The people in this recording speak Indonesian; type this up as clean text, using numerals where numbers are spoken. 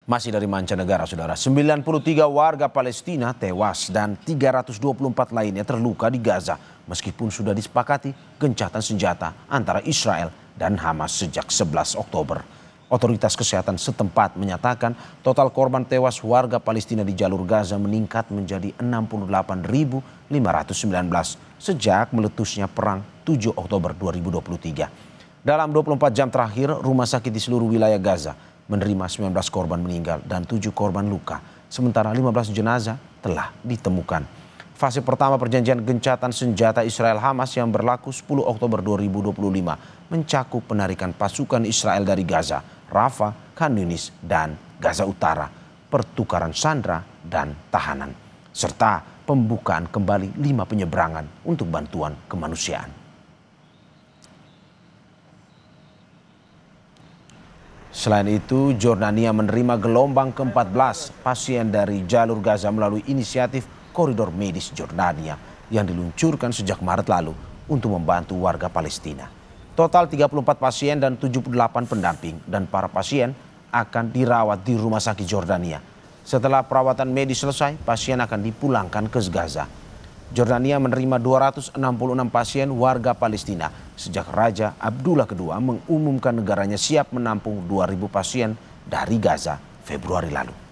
Masih dari mancanegara, saudara. 93 warga Palestina tewas dan 324 lainnya terluka di Gaza meskipun sudah disepakati gencatan senjata antara Israel dan Hamas sejak 11 Oktober. Otoritas kesehatan setempat menyatakan total korban tewas warga Palestina di jalur Gaza meningkat menjadi 68.519 sejak meletusnya perang 7 Oktober 2023. Dalam 24 jam terakhir, rumah sakit di seluruh wilayah Gaza menerima 19 korban meninggal dan 7 korban luka, sementara 15 jenazah telah ditemukan. Fase pertama perjanjian gencatan senjata Israel-Hamas yang berlaku 10 Oktober 2025 mencakup penarikan pasukan Israel dari Gaza, Rafah, Khan Yunis, dan Gaza Utara, pertukaran sandera dan tahanan, serta pembukaan kembali 5 penyeberangan untuk bantuan kemanusiaan. Selain itu, Jordania menerima gelombang ke-14 pasien dari jalur Gaza melalui inisiatif Koridor Medis Jordania yang diluncurkan sejak Maret lalu untuk membantu warga Palestina. Total 34 pasien dan 78 pendamping dan para pasien akan dirawat di rumah sakit Jordania. Setelah perawatan medis selesai, pasien akan dipulangkan ke Gaza. Jordania menerima 266 pasien warga Palestina sejak Raja Abdullah II mengumumkan negaranya siap menampung 2.000 pasien dari Gaza Februari lalu.